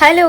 Hello,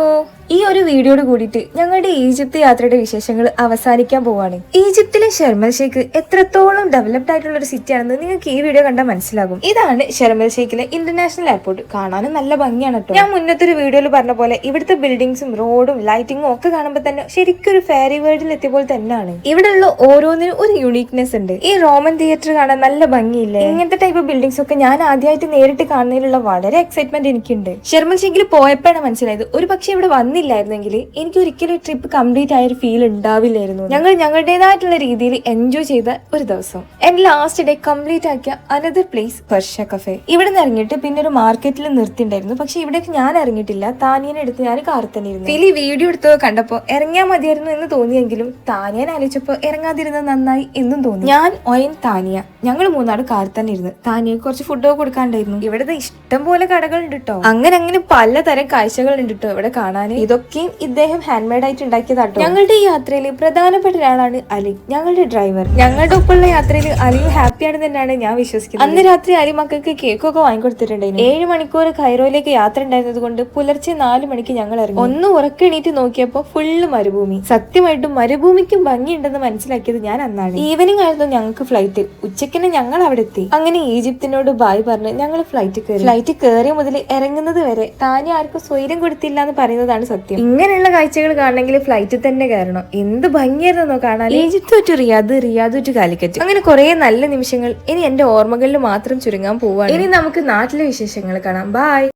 ഈ ഒരു വീഡിയോയോട് കൂടിയിട്ട് ഞങ്ങളുടെ ഈജിപ്ത് യാത്രയുടെ വിശേഷങ്ങൾ അവസാനിക്കാൻ പോവാണ്. ഈജിപ്തിലെ ഷെർമൽ ഷെയ്ഖ് എത്രത്തോളം ഡെവലപ്ഡ് ആയിട്ടുള്ള ഒരു സിറ്റി ആണെന്ന് നിങ്ങൾക്ക് ഈ വീഡിയോ കണ്ടാൽ മനസ്സിലാകും. ഇതാണ് ഷെർമൽ ഷെയ്ഖിലെ ഇന്റർനാഷണൽ എയർപോർട്ട്. കാണാനും നല്ല ഭംഗിയാണ് കേട്ടോ. ഞാൻ മുന്നത്തെ ഒരു വീഡിയോയിൽ പറഞ്ഞ പോലെ ഇവിടുത്തെ ബിൽഡിങ്സും റോഡും ലൈറ്റിങ്ങും ഒക്കെ കാണുമ്പോൾ തന്നെ ശരിക്കും ഒരു ഫെയറി വേൾഡിൽ എത്തിയ പോലെ തന്നെയാണ്. ഇവിടെയുള്ള ഓരോന്നിനും ഒരു യുണീക്നെസ് ഉണ്ട്. ഈ റോമൻ തിയേറ്റർ കാണാൻ നല്ല ഭംഗിയില്ലേ? ഇങ്ങനത്തെ ടൈപ്പ് ബിൽഡിങ്സ് ഒക്കെ ഞാൻ ആദ്യമായിട്ട് നേരിട്ട് കാണുന്നതിലുള്ള വളരെ എക്സൈറ്റ്മെന്റ് എനിക്കുണ്ട്. ഷെർമൽ ഷെയ്ഖിൽ പോയപ്പോഴാണ് മനസ്സിലായത് ഒരു പക്ഷെ ഇവിടെ വന്നില്ലായിരുന്നെങ്കിൽ എനിക്ക് ഒരിക്കലും ട്രിപ്പ് കംപ്ലീറ്റ് ആയ ഒരു ഫീൽ ഉണ്ടാവില്ലായിരുന്നു. ഞങ്ങൾ ഞങ്ങളുടേതായിട്ടുള്ള രീതിയിൽ എൻജോയ് ചെയ്ത ഒരു ദിവസം. എന്റെ ലാസ്റ്റ് ഡേ കംപ്ലീറ്റ് ആക്കിയ അനദർ പ്ലേസ് പെർഷ്യ കഫേ. ഇവിടെ നിന്ന് ഇറങ്ങിയിട്ട് പിന്നെ ഒരു മാർക്കറ്റിൽ നിർത്തിണ്ടായിരുന്നു. പക്ഷെ ഇവിടേക്ക് ഞാൻ ഇറങ്ങിയിട്ടില്ല. താനിയനെ എടുത്ത് ഞാൻ കാർ തന്നെ ഇരുന്നു. ഈ വീഡിയോ എടുത്തോ കണ്ടപ്പോ ഇറങ്ങിയാൽ മതിയായിരുന്നു എന്ന് തോന്നിയെങ്കിലും താനിയൻ ആലോചിച്ചപ്പോ ഇറങ്ങാതിരുന്നത് നന്നായി എന്നും തോന്നി. ഞാൻ ഒയൻ താനിയ ഞങ്ങൾ മൂന്നാട് കാർ തന്നെ ഇരുന്ന്. താനിയ കുറച്ച് ഫുഡൊക്കെ കൊടുക്കാണ്ടായിരുന്നു. ഇവിടുത്തെ ഇഷ്ടം പോലെ കടകൾ ഉണ്ട് കേട്ടോ. അങ്ങനെ പലതരം കാഴ്ചകൾ ഉണ്ട് കേട്ടോ ഇവിടെ കാണാൻ. ഇതൊക്കെയും ഇദ്ദേഹം ഹാൻഡ് മെയ്ഡ് ആയിട്ട് ഉണ്ടാക്കിയതാട്ടോ. ഞങ്ങളുടെ ഈ യാത്രയിൽ പ്രധാനപ്പെട്ട ഒരാളാണ് അലി, ഞങ്ങളുടെ ഡ്രൈവർ. ഞങ്ങളുടെ ഒപ്പമുള്ള യാത്രയിൽ അലിയും ഹാപ്പിയാണ് തന്നെയാണ് ഞാൻ വിശ്വസിക്കുന്നത്. അന്ന് രാത്രി അലി മക്കൾക്ക് കേക്കൊക്കെ വാങ്ങിക്കൊടുത്തിട്ടുണ്ടായിരുന്നു. 7 മണിക്കൂർ കൈറോയിലേക്ക് യാത്ര ഉണ്ടായിരുന്നത് കൊണ്ട് പുലർച്ചെ 4 മണിക്ക് ഞങ്ങൾ ഇറങ്ങി. ഒന്ന് ഉറക്കെണീറ്റ് നോക്കിയപ്പോ ഫുള്ള് മരുഭൂമി. സത്യമായിട്ടും മരുഭൂമിക്കും ഭംഗിയുണ്ടെന്ന് മനസ്സിലാക്കിയത് ഞാൻ അന്നാണ്. ഈവനിങ് ആയിരുന്നു ഞങ്ങൾക്ക് ഫ്ലൈറ്റ്. ഉച്ചക്കിന് ഞങ്ങൾ അവിടെ എത്തി. അങ്ങനെ ഈജിപ്തിനോട് ബായ് പറഞ്ഞ് ഞങ്ങൾ ഫ്ലൈറ്റ് കയറിയ മുതൽ ഇറങ്ങുന്നത് വരെ താനി ആർക്കും സ്വൈര്യം കൊടുത്തില്ല എന്ന് പറയുന്നതാണ് സത്യം. ഇങ്ങനെയുള്ള കാഴ്ചകൾ കാണണമെങ്കിൽ ഫ്ലൈറ്റിൽ തന്നെ കയറണം. എന്ത് ഭംഗിയായിരുന്നോ കാണാൻ. Egypt to Riyadh to Calicut. അങ്ങനെ കുറെ നല്ല നിമിഷങ്ങൾ ഇനി എന്റെ ഓർമ്മകളിൽ മാത്രം ചുരുങ്ങാൻ പോവാണ്. ഇനി നമുക്ക് നാട്ടിലെ വിശേഷങ്ങൾ കാണാം. ബൈ.